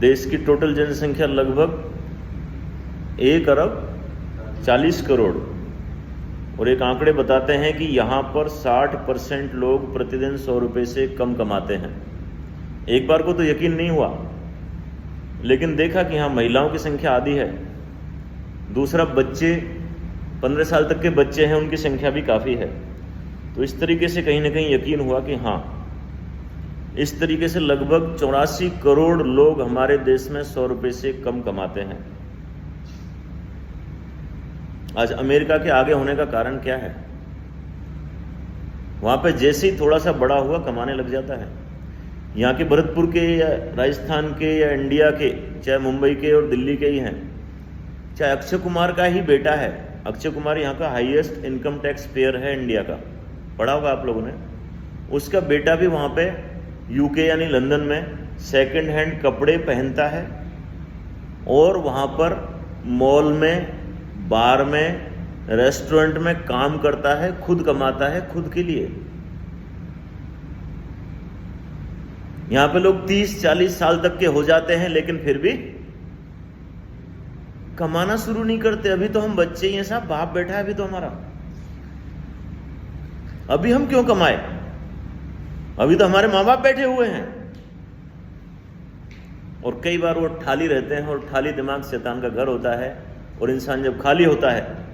देश की टोटल जनसंख्या लगभग 1 अरब 40 करोड़, और एक आंकड़े बताते हैं कि यहाँ पर 60% लोग प्रतिदिन 100 रुपये से कम कमाते हैं। एक बार को तो यकीन नहीं हुआ, लेकिन देखा कि हाँ महिलाओं की संख्या आधी है, दूसरा बच्चे 15 साल तक के बच्चे हैं, उनकी संख्या भी काफ़ी है। तो इस तरीके से कहीं ना कहीं यकीन हुआ कि हाँ, इस तरीके से लगभग 84 करोड़ लोग हमारे देश में 100 रुपये से कम कमाते हैं। आज अमेरिका के आगे होने का कारण क्या है? वहाँ पे जैसे ही थोड़ा सा बड़ा हुआ कमाने लग जाता है। यहाँ के भरतपुर के या राजस्थान के या इंडिया के, चाहे मुंबई के और दिल्ली के ही हैं, चाहे अक्षय कुमार का ही बेटा है, अक्षय कुमार यहाँ का हाईएस्ट इनकम टैक्स पेयर है इंडिया का, पढ़ा होगा आप लोगों ने। उसका बेटा भी वहाँ पे यूके यानी लंदन में सेकंड हैंड कपड़े पहनता है और वहाँ पर मॉल में, बार में, रेस्टोरेंट में काम करता है, खुद कमाता है, खुद के लिए। यहाँ पे लोग 30-40 साल तक के हो जाते हैं, लेकिन फिर भी कमाना शुरू नहीं करते। अभी तो हम बच्चे ही हैं साहब, बाप बैठा है अभी तो हमारा, अभी हम क्यों कमाए? अभी तो हमारे माँ बाप बैठे हुए हैं। और कई बार वो ठाली रहते हैं, और ठाली दिमाग शैतान का घर होता है, और इंसान जब खाली होता है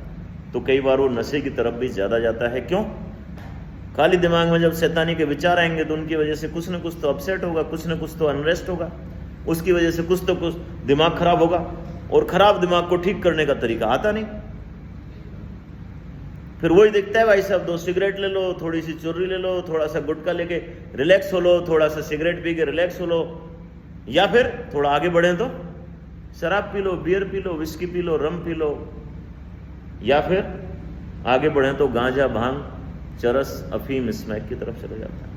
तो कई बार वो नशे की तरफ भी ज़्यादा जाता है। क्यों? खाली दिमाग में जब शैतानी के विचार आएंगे तो उनकी वजह से कुछ न कुछ तो अपसेट होगा, कुछ न कुछ तो अनरेस्ट होगा, उसकी वजह से कुछ तो कुछ दिमाग खराब होगा, और खराब दिमाग को ठीक करने का तरीका आता नहीं। फिर वही दिखता है, भाई साहब 2 सिगरेट ले लो, थोड़ी सी चुर्री ले लो, थोड़ा सा गुटखा लेके रिलैक्स हो लो, थोड़ा सा सिगरेट पी के रिलैक्स हो लो, या फिर थोड़ा आगे बढ़े तो शराब P low, beer P low, whisky P low, रम पी लो, या फिर आगे बढ़े तो गांजा, भांग, चरस, अफीम, स्मैक की तरफ चले जाता है।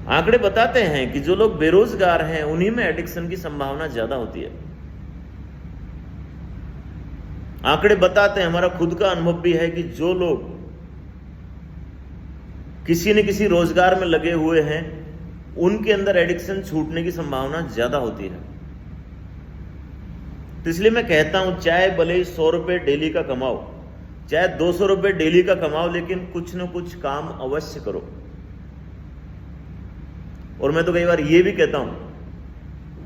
आंकड़े बताते हैं कि जो लोग बेरोजगार हैं उन्हीं में एडिक्शन की संभावना ज्यादा होती है। आंकड़े बताते हैं, हमारा खुद का अनुभव भी है कि जो लोग किसी न किसी रोजगार में लगे हुए हैं उनके अंदर एडिक्शन छूटने की संभावना ज्यादा होती है। तो इसलिए मैं कहता हूं, चाहे भले ही 100 रुपये डेली का कमाओ, चाहे 200 रुपये डेली का कमाओ, लेकिन कुछ न कुछ काम अवश्य करो। और मैं तो कई बार ये भी कहता हूं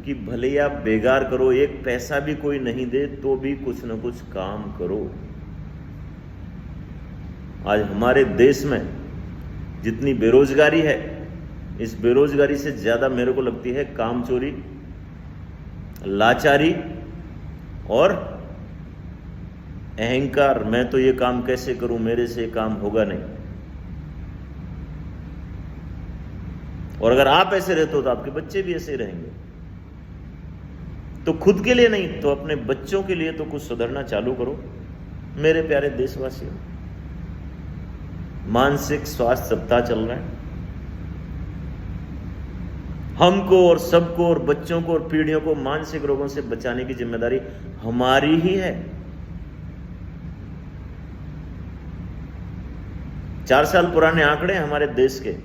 कि भले ही आप बेकार करो, 1 पैसा भी कोई नहीं दे तो भी कुछ न कुछ काम करो। आज हमारे देश में जितनी बेरोजगारी है, इस बेरोजगारी से ज्यादा मेरे को लगती है कामचोरी, लाचारी और अहंकार। मैं तो ये काम कैसे करूं, मेरे से काम होगा नहीं। और अगर आप ऐसे रहते हो तो आपके बच्चे भी ऐसे रहेंगे। तो खुद के लिए नहीं तो अपने बच्चों के लिए तो कुछ सुधरना चालू करो। मेरे प्यारे देशवासियों, मानसिक स्वास्थ्य सप्ताह चल रहा है। हमको और सबको और बच्चों को और पीढ़ियों को मानसिक रोगों से बचाने की जिम्मेदारी हमारी ही है। 4 साल पुराने आंकड़े हमारे देश के,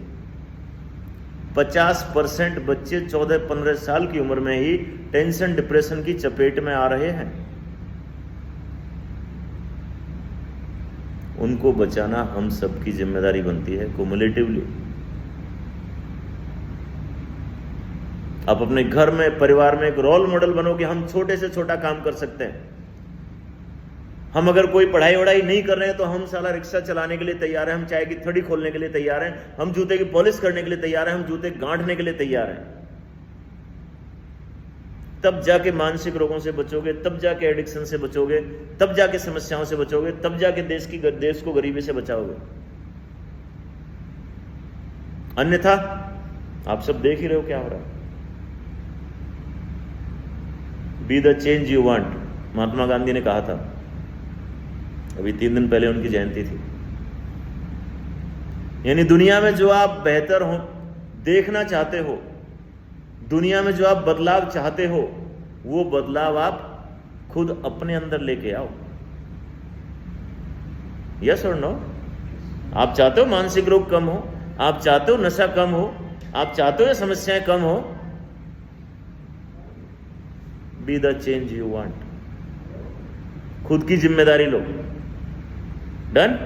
50% बच्चे 14-15 साल की उम्र में ही टेंशन, डिप्रेशन की चपेट में आ रहे हैं। उनको बचाना हम सबकी जिम्मेदारी बनती है कुमुलेटिवली। आप अपने घर में, परिवार में एक रोल मॉडल बनो कि हम छोटे से छोटा काम कर सकते हैं। हम अगर कोई पढ़ाई वढ़ाई नहीं कर रहे हैं तो हम साला रिक्शा चलाने के लिए तैयार हैं, हम चाय की थड़ी खोलने के लिए तैयार हैं, हम जूते की पॉलिश करने के लिए तैयार हैं, हम जूते गांठने के लिए तैयार हैं। तब जाके मानसिक रोगों से बचोगे, तब जाके एडिक्शन से बचोगे, तब जाके समस्याओं से बचोगे, तब जाके देश को गरीबी से बचाओगे। अन्यथा आप सब देख ही रहे हो क्या हो रहा है। Be the change you want, Mahatma Gandhi ने कहा था। अभी 3 दिन पहले उनकी जयंती थी। यानी दुनिया में जो आप बेहतर हो, देखना चाहते हो, दुनिया में जो आप बदलाव चाहते हो, वो बदलाव आप खुद अपने अंदर लेके आओ। यस और नो? आप चाहते हो मानसिक रोग कम हो, आप चाहते हो नशा कम हो, आप चाहते हो समस्याएं कम हो, B the change you want. खुद की जिम्मेदारी लो। डन।